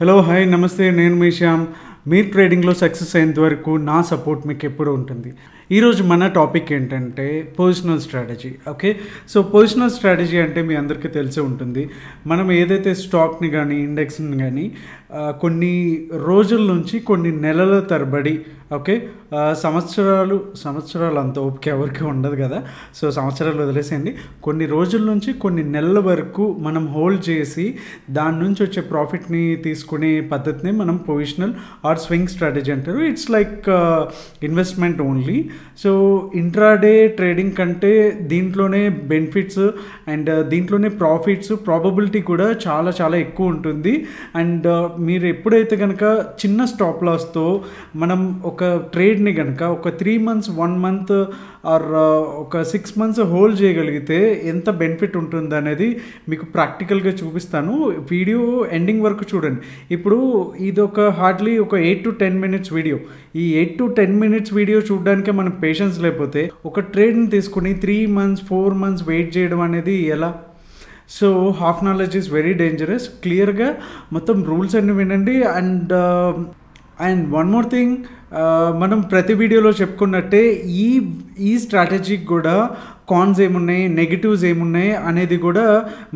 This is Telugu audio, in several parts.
హలో హాయ్ నమస్తే నేను మీ శ్యామ్ మీరు ట్రేడింగ్లో సక్సెస్ అయ్యేంత వరకు నా సపోర్ట్ మీకు ఎప్పుడూ ఉంటుంది. ఈరోజు మన టాపిక్ ఏంటంటే positional strategy. Okay, so positional strategy అంటే మీ అందరికీ తెలిసే ఉంటుంది. మనం ఏదైతే స్టాక్ని కానీ ఇండెక్స్ని కానీ కొన్ని రోజుల నుంచి కొన్ని నెలల తరబడి సంవత్సరాలు అంత ఓపిక ఎవరికి ఉండదు కదా, సో సంవత్సరాలు వదిలేసేయండి. కొన్ని రోజుల నుంచి కొన్ని నెలల వరకు మనం హోల్డ్ చేసి దాని నుంచి వచ్చే ప్రాఫిట్ని తీసుకునే పద్ధతిని మనం పొజిషనల్ ఆర్ స్వింగ్ స్ట్రాటజీ అంటారు. It's like investment only. So intraday trading కంటే దీంట్లోనే బెనిఫిట్స్ అండ్ దీంట్లోనే ప్రాఫిట్స్ ప్రాబబిలిటీ కూడా చాలా చాలా ఎక్కువ ఉంటుంది. అండ్ మీరు ఎప్పుడైతే కనుక చిన్న స్టాప్ లాస్తో మనం ఒక ట్రేడ్ని కనుక ఒక 3 months 1 month ఆర్ ఒక 6 months హోల్డ్ చేయగలిగితే ఎంత బెనిఫిట్ ఉంటుంది అనేది మీకు ప్రాక్టికల్గా చూపిస్తాను. వీడియో ఎండింగ్ వరకు చూడండి. ఇప్పుడు ఇది హార్డ్లీ ఒక 8 to 10 minutes వీడియో. ఈ 8 to 10 minutes వీడియో చూడడానికే మనకు పేషెన్స్ లేకపోతే ఒక ట్రేడ్ని తీసుకుని 3 months 4 months వెయిట్ చేయడం అనేది ఎలా? So half knowledge is very dangerous. క్లియర్గా మొత్తం రూల్స్ అన్ని వినండి. అండ్ వన్ మోర్ థింగ్, మనం ప్రతి వీడియోలో చెప్పుకున్నట్టే ఈ స్ట్రాటజీకి కూడా కాన్స్ ఏమున్నాయి, నెగిటివ్స్ ఏమున్నాయి అనేది కూడా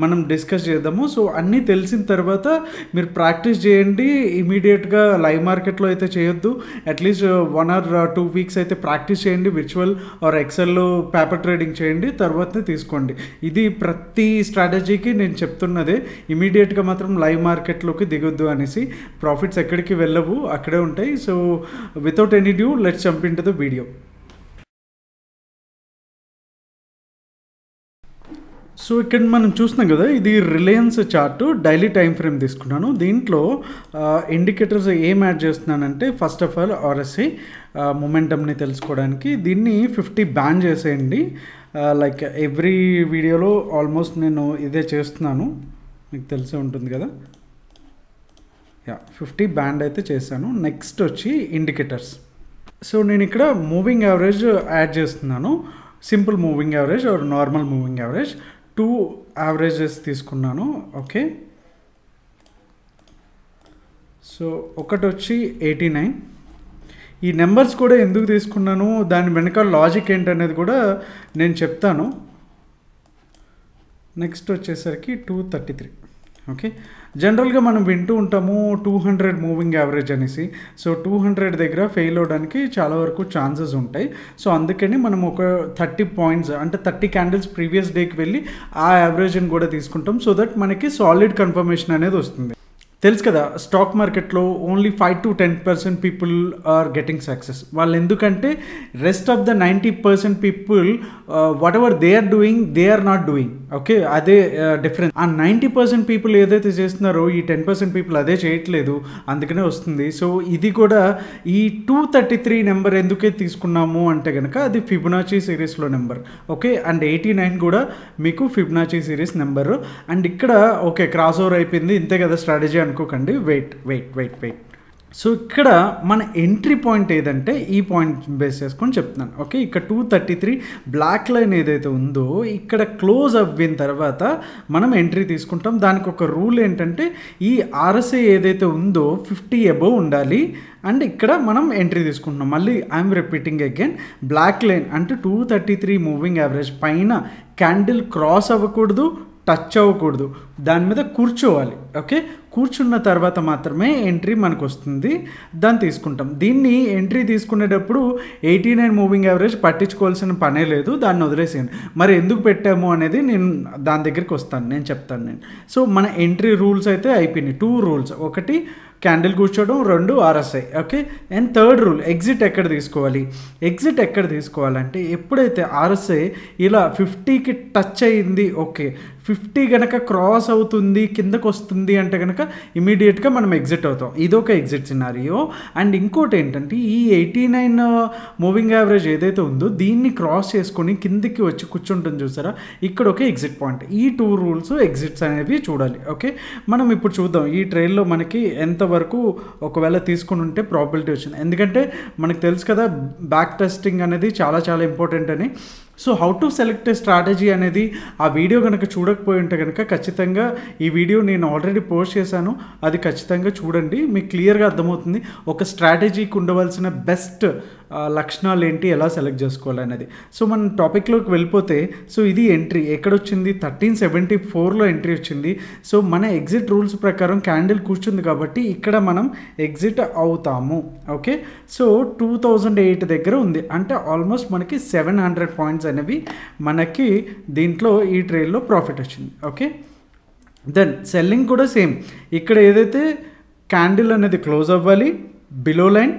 మనం డిస్కస్ చేద్దాము. సో అన్నీ తెలిసిన తర్వాత మీరు ప్రాక్టీస్ చేయండి. ఇమీడియట్గా లైవ్ మార్కెట్లో అయితే చేయొద్దు. అట్లీస్ట్ 1 or 2 weeks అయితే ప్రాక్టీస్ చేయండి. విర్చువల్ ఆర్ ఎక్సెల్లో పేపర్ ట్రేడింగ్ చేయండి, తర్వాతనే తీసుకోండి. ఇది ప్రతి స్ట్రాటజీకి నేను చెప్తున్నదే. ఇమీడియట్గా మాత్రం లైవ్ మార్కెట్లోకి దిగొద్దు అనేసి. ప్రాఫిట్స్ ఎక్కడికి వెళ్ళవు, అక్కడే ఉంటాయి. So without any due let's jump into the video. So ఇక్కడ మనం చూస్తున్నాం కదా, ఇది Reliance chart daily time frame తీసుకున్నాను. దీంట్లో ఇండికేటర్స్ ఏం యాడ్ చేస్తున్నానంటే, ఫస్ట్ ఆఫ్ ఆల్ ఆర్ఎస్ఐ మొమెంటమ్ని తెలుసుకోవడానికి దీన్ని 50 బ్యాన్ చేసేయండి. లైక్ ఎవ్రీ వీడియోలో ఆల్మోస్ట్ నేను ఇదే చేస్తున్నాను, మీకు తెలిసే ఉంటుంది కదా. 50 బ్యాండ్ అయితే చేశాను. నెక్స్ట్ వచ్చి ఇండికేటర్స్. సో నేను ఇక్కడ మూవింగ్ యావరేజ్ యాడ్ చేస్తున్నాను. Simple moving average are normal moving average 2 averages తీసుకున్నాను. ఓకే, సో ఒకటి వచ్చి 89. ఈ నెంబర్స్ కూడా ఎందుకు తీసుకున్నాను, దాని వెనక లాజిక్ ఏంటనేది కూడా నేను చెప్తాను. నెక్స్ట్ వచ్చేసరికి 233. ఓకే, జనరల్గా మనం వింటూ ఉంటాము 200 మూవింగ్ యావరేజ్ అనేసి. సో 200 దగ్గర ఫెయిల్ అవడానికి చాలా వరకు ఛాన్సెస్ ఉంటాయి. సో అందుకని మనం ఒక 30 points అంటే 30 candles ప్రీవియస్ డేకి వెళ్ళి ఆ యావరేజ్ని కూడా తీసుకుంటాం. సో దట్ మనకి సాలిడ్ కన్ఫర్మేషన్ అనేది వస్తుంది. తెలుసు కదా, స్టాక్ మార్కెట్లో only 5 to 10% people are getting success. వాళ్ళు ఎందుకంటే rest of the 90% people whatever they are doing they are not doing. Okay, అదే డిఫరెన్స్. ఆ 90% పీపుల్ ఏదైతే చేస్తున్నారో ఈ 10% పీపుల్ అదే చేయట్లేదు, అందుకనే వస్తుంది. సో ఇది కూడా ఈ 233 నెంబర్ ఎందుకే తీసుకున్నాము అంటే కనుక అది ఫిబొనాచి సిరీస్లో నెంబర్. ఓకే, అండ్ 89 కూడా మీకు ఫిబొనాచి సిరీస్ నెంబరు. అండ్ ఇక్కడ ఓకే క్రాస్ ఓవర్ అయిపోయింది, ఇంతే కదా స్ట్రాటజీ అనుకోకండి. వెయిట్. సో ఇక్కడ మన ఎంట్రీ పాయింట్ ఏదంటే ఈ పాయింట్ బేస్ చేసుకొని చెప్తున్నాను. ఓకే, ఇక్కడ 233 బ్లాక్ లైన్ ఏదైతే ఉందో ఇక్కడ క్లోజ్ అవ్విన తర్వాత మనం ఎంట్రీ తీసుకుంటాం. దానికి ఒక రూల్ ఏంటంటే ఈ ఆర్ఎస్ఐ ఏదైతే ఉందో 50 above ఉండాలి. అండ్ ఇక్కడ మనం ఎంట్రీ తీసుకుంటున్నాం. మళ్ళీ I'm repeating again, black line అంటే 233 మూవింగ్ యావరేజ్ పైన క్యాండిల్ క్రాస్ అవ్వకూడదు, టచ్ అవ్వకూడదు, దాని మీద కూర్చోవాలి. ఓకే, కూర్చున్న తర్వాత మాత్రమే ఎంట్రీ మనకు వస్తుంది, దాన్ని తీసుకుంటాం. దీన్ని ఎంట్రీ తీసుకునేటప్పుడు 89 మూవింగ్ యావరేజ్ పట్టించుకోవాల్సిన పనే లేదు, దాన్ని వదిలేసేయండి. మరి ఎందుకు పెట్టాము అనేది నేను దాని దగ్గరికి వస్తాను, నేను చెప్తాను. సో మన ఎంట్రీ రూల్స్ అయితే అయిపోయినాయి. 2 రూల్స్, ఒకటి క్యాండిల్ కూర్చోవడం, 2 RSI. Okay, and third rule exit ఎక్కడ తీసుకోవాలి. ఎగ్జిట్ ఎక్కడ తీసుకోవాలంటే ఎప్పుడైతే ఆర్ఎస్ఐ ఇలా 50కి టచ్ అయ్యింది, ఓకే 50 కనుక క్రాస్ అవుతుంది, కిందకు వస్తుంది అంటే కనుక ఇమీడియట్గా మనం ఎగ్జిట్ అవుతాం. ఇదొక ఎగ్జిట్ సినారియో. అండ్ ఇంకోటి ఏంటంటే ఈ 89 మూవింగ్ యావరేజ్ ఏదైతే ఉందో దీన్ని క్రాస్ చేసుకొని కిందికి వచ్చి కూర్చుంటుంది చూసారా, ఇక్కడ ఒక ఎగ్జిట్ పాయింట్. ఈ 2 రూల్స్ ఎగ్జిట్స్ అనేవి చూడాలి. ఓకే, మనం ఇప్పుడు చూద్దాం ఈ ట్రైల్లో మనకి ఎంతవరకు ఒకవేళ తీసుకుని ఉంటే ప్రాబిలిటీ వచ్చింది. ఎందుకంటే మనకు తెలుసు కదా బ్యాక్ టెస్టింగ్ అనేది చాలా చాలా ఇంపార్టెంట్ అని. So how to select A strategy అనేది ఆ వీడియో కనుక చూడకపోయి ఉంటే కనుక ఖచ్చితంగా ఈ వీడియో నేను ఆల్రెడీ పోస్ట్ చేశాను, అది ఖచ్చితంగా చూడండి, మీకు క్లియర్గా అర్థమవుతుంది ఒక స్ట్రాటజీకి ఉండవలసిన బెస్ట్ లక్షణాలు ఏంటి, ఎలా సెలెక్ట్ చేసుకోవాలనేది. సో మన టాపిక్లోకి వెళ్ళిపోతే, సో ఇది ఎంట్రీ ఎక్కడొచ్చింది 1374లో ఎంట్రీ వచ్చింది. సో మన ఎగ్జిట్ రూల్స్ ప్రకారం క్యాండిల్ కూర్చుంది కాబట్టి ఇక్కడ మనం ఎగ్జిట్ అవుతాము. ఓకే, సో 2008 దగ్గర ఉంది, అంటే ఆల్మోస్ట్ మనకి 700 పాయింట్స్ అనేవి మనకి దీంట్లో ఈ ట్రేడ్లో ప్రాఫిట్ వచ్చింది. ఓకే, దెన్ సెల్లింగ్ కూడా సేమ్, ఇక్కడ ఏదైతే క్యాండిల్ అనేది క్లోజ్ అవ్వాలి below line.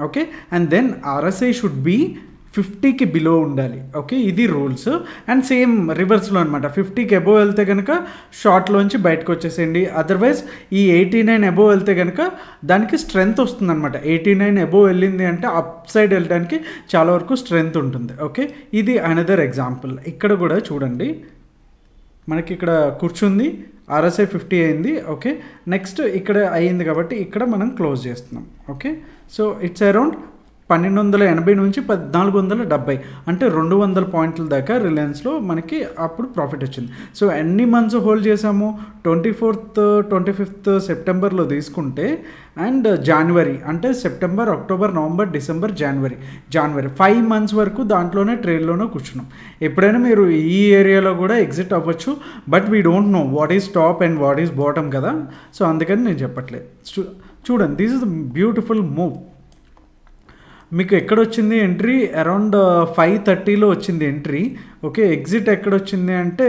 Okay, and then RSI should be 50కి బిలో ఉండాలి. ఓకే, ఇది రూల్స్. అండ్ సేమ్ రివర్స్లో అనమాట, 50కి అబోవ్ వెళ్తే కనుక షార్ట్లోంచి బయటకు వచ్చేసేయండి. అదర్వైజ్ ఈ 89 అబోవ్ వెళ్తే కనుక దానికి స్ట్రెంగ్త్ వస్తుంది అనమాట. 89 అబోవ్ వెళ్ళింది అంటే అప్ సైడ్ వెళ్ళడానికి చాలా వరకు స్ట్రెంగ్త్ ఉంటుంది. ఓకే, ఇది అనదర్ ఎగ్జాంపుల్. ఇక్కడ కూడా చూడండి, మనకి ఇక్కడ కూర్చుంది, RSI 50 అయింది. ఓకే, నెక్స్ట్ ఇక్కడ అయ్యింది కాబట్టి ఇక్కడ మనం క్లోజ్ చేస్తున్నాం. ఓకే, సో ఇట్స్ అరౌండ్ 1280 నుంచి 1470, అంటే 200 పాయింట్ల దాకా రిలయన్స్లో మనకి అప్పుడు ప్రాఫిట్ వచ్చింది. సో ఎన్ని మంత్స్ హోల్డ్ చేసాము, 24th 25th సెప్టెంబర్లో తీసుకుంటే, అండ్ జనవరి అంటే సెప్టెంబర్, అక్టోబర్, నవంబర్, డిసెంబర్, జనవరి 5 మంత్స్ వరకు దాంట్లోనే ట్రేడ్లోనే కూర్చున్నాం. ఎప్పుడైనా మీరు ఈ ఏరియాలో కూడా ఎగ్జిట్ అవ్వచ్చు, but we don't know what is top and what is bottom కదా, సో అందుకని నేను చెప్పట్లేదు. చూడండి, this is the beautiful move. మీకు ఎక్కడొచ్చింది ఎంట్రీ, అరౌండ్ 530లో వచ్చింది ఎంట్రీ. ఓకే, ఎగ్జిట్ ఎక్కడొచ్చింది అంటే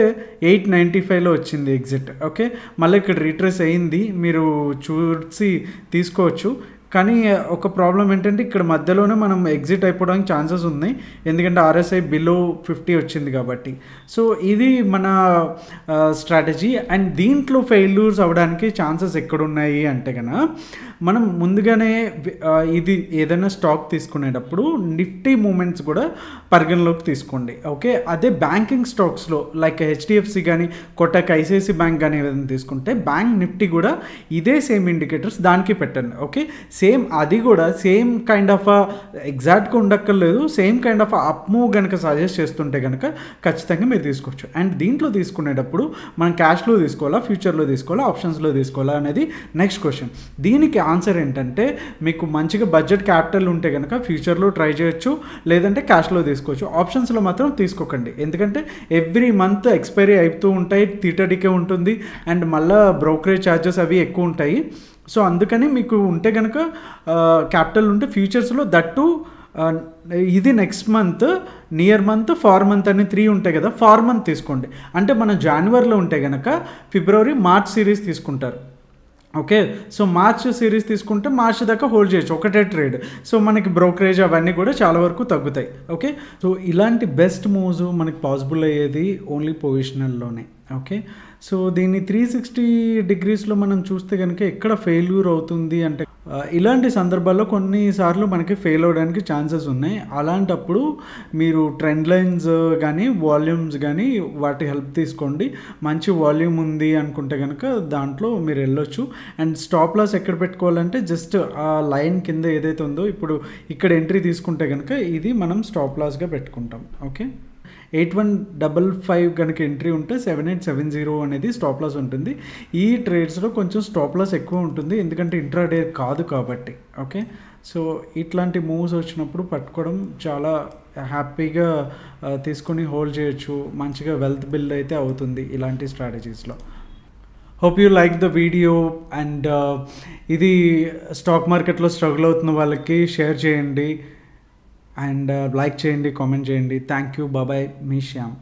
895లో వచ్చింది ఎగ్జిట్. ఓకే, మళ్ళీ ఇక్కడ రీట్రేస్ అయ్యింది, మీరు చూసి తీసుకోవచ్చు. కానీ ఒక ప్రాబ్లం ఏంటంటే ఇక్కడ మధ్యలోనే మనం ఎగ్జిట్ అయిపోవడానికి ఛాన్సెస్ ఉన్నాయి, ఎందుకంటే RSI బిలో 50 వచ్చింది కాబట్టి. సో ఇది మన స్ట్రాటజీ. అండ్ దీంట్లో ఫెయిల్యూర్స్ అవ్వడానికి ఛాన్సెస్ ఎక్కడున్నాయి అంటే కనుక, మనం ముందుగానే ఇది ఏదైనా స్టాక్ తీసుకునేటప్పుడు నిఫ్టీ మూమెంట్స్ కూడా పరిగణలోకి తీసుకోండి. ఓకే, అదే బ్యాంకింగ్ స్టాక్స్లో లైక్ HDFC కానీ, కొట్టక్ ICICI బ్యాంక్ కానీ ఏదైనా తీసుకుంటే బ్యాంక్ నిఫ్టీ కూడా ఇదే సేమ్ ఇండికేటర్స్ దానికి పెట్టండి. ఓకే, సేమ్ అది కూడా సేమ్ కైండ్ ఆఫ్ ఎగ్జాక్ట్గా ఉండక్కర్లేదు, same kind of up move కనుక సజెస్ట్ చేస్తుంటే కనుక ఖచ్చితంగా మీరు తీసుకోవచ్చు. అండ్ దీంట్లో తీసుకునేటప్పుడు మనం క్యాష్లో తీసుకోవాలా, ఫ్యూచర్లో తీసుకోవాలా, ఆప్షన్స్లో తీసుకోవాలా అనేది నెక్స్ట్ క్వశ్చన్. దీనికి ఆన్సర్ ఏంటంటే, మీకు మంచిగా బడ్జెట్ క్యాపిటల్ ఉంటే కనుక ఫ్యూచర్లో ట్రై చేయొచ్చు, లేదంటే క్యాష్లో తీసుకోవచ్చు. ఆప్షన్స్లో మాత్రం తీసుకోకండి, ఎందుకంటే ఎవ్రీ మంత్ ఎక్స్పైరీ అవుతూ ఉంటాయి, తీటడికే ఉంటుంది, అండ్ మళ్ళీ బ్రోకరేజ్ ఛార్జెస్ అవి ఎక్కువ ఉంటాయి. సో అందుకని మీకు ఉంటే కనుక క్యాపిటల్ ఉంటే ఫ్యూచర్స్లో దట్టు ఇది next month, near month, far month అని 3 ఉంటాయి కదా, ఫార్ మంత్ తీసుకోండి. అంటే మన జనవరిలో ఉంటే కనుక ఫిబ్రవరి, మార్చ్ సిరీస్ తీసుకుంటారు. ఓకే, సో మార్చ్ సిరీస్ తీసుకుంటే మార్చ్ దాకా హోల్డ్ చేయొచ్చు ఒకటే ట్రేడ్. సో మనకి బ్రోకరేజ్ అవన్నీ కూడా చాలా వరకు తగ్గుతాయి. ఓకే, సో ఇలాంటి బెస్ట్ మూవ్స్ మనకి పాసిబుల్ అయ్యేది ఓన్లీ పొజిషనల్లోనే. ఓకే, సో దీన్ని 360 డిగ్రీస్లో మనం చూస్తే కనుక ఎక్కడ ఫెయిల్యూర్ అవుతుంది అంటే, ఇలాంటి సందర్భాల్లో కొన్నిసార్లు మనకి ఫెయిల్ అవడానికి ఛాన్సెస్ ఉన్నాయి. అలాంటప్పుడు మీరు ట్రెండ్ లైన్స్ కానీ, వాల్యూమ్స్ కానీ వాటి హెల్ప్ తీసుకోండి. మంచి వాల్యూమ్ ఉంది అనుకుంటే కనుక దాంట్లో మీరు వెళ్ళొచ్చు. అండ్ స్టాప్ లాస్ ఎక్కడ పెట్టుకోవాలంటే జస్ట్ ఆ లైన్ కింద ఏదైతే ఉందో, ఇప్పుడు ఇక్కడ ఎంట్రీ తీసుకుంటే కనుక ఇది మనం స్టాప్ లాస్గా పెట్టుకుంటాం. ఓకే, 8155 కనుక ఎంట్రీ ఉంటే 7870 అనేది స్టాప్ లాస్ ఉంటుంది. ఈ ట్రేడ్స్లో కొంచెం స్టాప్ లాస్ ఎక్కువ ఉంటుంది, ఎందుకంటే ఇంట్రాడే కాదు కాబట్టి. ఓకే, సో ఇట్లాంటి మూవ్స్ వచ్చినప్పుడు పట్టుకోవడం చాలా హ్యాపీగా తీసుకొని హోల్డ్ చేయొచ్చు, మంచిగా వెల్త్ బిల్డ్ అయితే అవుతుంది ఇలాంటి స్ట్రాటజీస్లో. Hope you like the video. And ఇది స్టాక్ మార్కెట్లో స్ట్రగుల్ అవుతున్న వాళ్ళకి షేర్ చేయండి, అండ్ లైక్ చేయండి, కామెంట్ చేయండి. థ్యాంక్ యూ, బాబాయ్, మీ శ్యామ్.